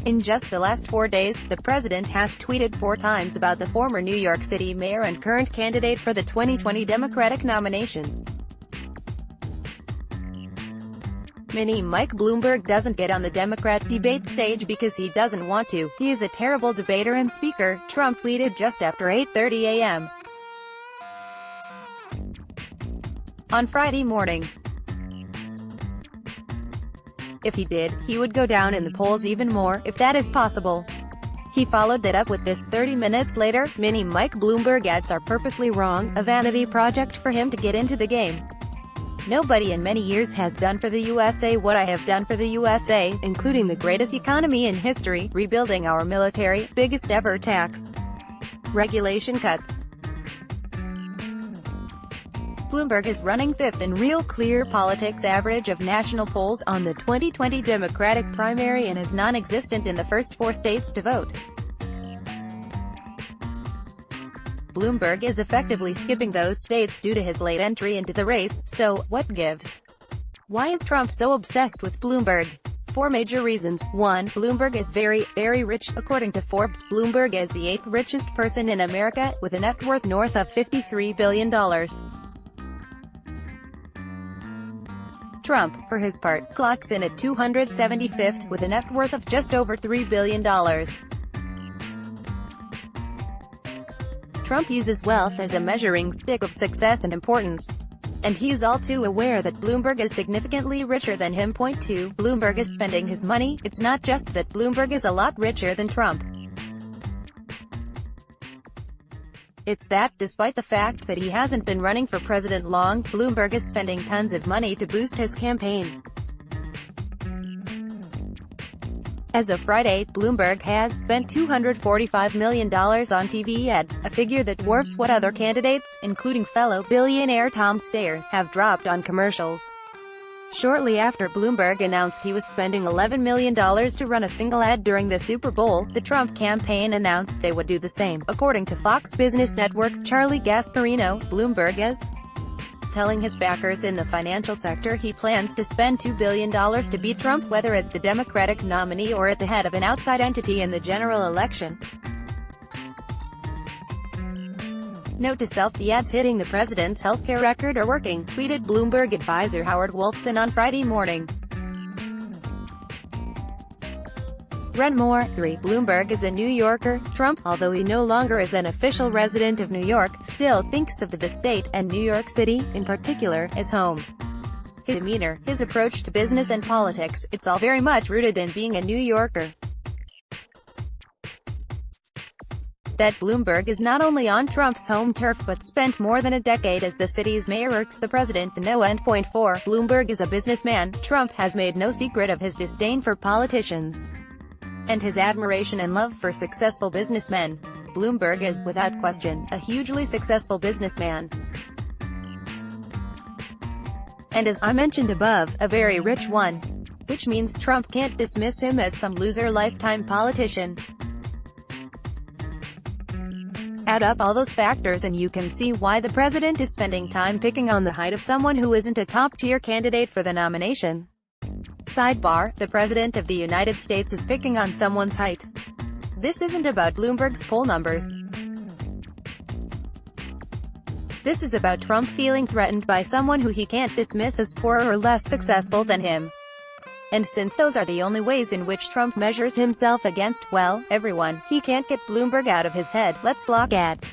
In just the last 4 days, the president has tweeted 4 times about the former New York City mayor and current candidate for the 2020 Democratic nomination. Mini Mike Bloomberg doesn't get on the Democrat debate stage because he doesn't want to. He is a terrible debater and speaker, Trump tweeted just after 8:30 a.m. on Friday morning. If he did, he would go down in the polls even more, if that is possible. He followed that up with this 30 minutes later. Mini Mike Bloomberg ads are purposely wrong, a vanity project for him to get into the game. Nobody in many years has done for the USA what I have done for the USA, including the greatest economy in history, rebuilding our military, biggest ever tax regulation cuts. Bloomberg is running 5th in Real Clear Politics average of national polls on the 2020 Democratic primary and is non-existent in the first 4 states to vote. Bloomberg is effectively skipping those states due to his late entry into the race, so, what gives? Why is Trump so obsessed with Bloomberg? 4 major reasons. 1. Bloomberg is very, very rich. According to Forbes, Bloomberg is the 8th richest person in America, with a net worth north of $53 billion. Trump, for his part, clocks in at 275th, with a net worth of just over $3 billion. Trump uses wealth as a measuring stick of success and importance. And he's all too aware that Bloomberg is significantly richer than him. Point 2. Bloomberg is spending his money. It's not just that Bloomberg is a lot richer than Trump. It's that, despite the fact that he hasn't been running for president long, Bloomberg is spending tons of money to boost his campaign. As of Friday, Bloomberg has spent $245 million on TV ads, a figure that dwarfs what other candidates, including fellow billionaire Tom Steyer, have dropped on commercials. Shortly after Bloomberg announced he was spending $11 million to run a single ad during the Super Bowl, the Trump campaign announced they would do the same. According to Fox Business Network's Charlie Gasparino, Bloomberg is telling his backers in the financial sector he plans to spend $2 billion to beat Trump, whether as the Democratic nominee or at the head of an outside entity in the general election. Note to self: the ads hitting the president's healthcare record are working, tweeted Bloomberg advisor Howard Wolfson on Friday morning. Run more. 3. Bloomberg is a New Yorker. Trump, although he no longer is an official resident of New York, still thinks of the state, and New York City, in particular, as home. His demeanor, his approach to business and politics, it's all very much rooted in being a New Yorker. That Bloomberg is not only on Trump's home turf but spent more than a decade as the city's mayor irks the president to no end. Point 4. Bloomberg is a businessman. Trump has made no secret of his disdain for politicians and his admiration and love for successful businessmen. Bloomberg is, without question, a hugely successful businessman. And as I mentioned above, a very rich one. Which means Trump can't dismiss him as some loser lifetime politician. Add up all those factors and you can see why the president is spending time picking on the height of someone who isn't a top-tier candidate for the nomination. Sidebar: the President of the United States is picking on someone's height. This isn't about Bloomberg's poll numbers. This is about Trump feeling threatened by someone who he can't dismiss as poorer or less successful than him. And since those are the only ways in which Trump measures himself against, well, everyone, he can't get Bloomberg out of his head. Let's block ads.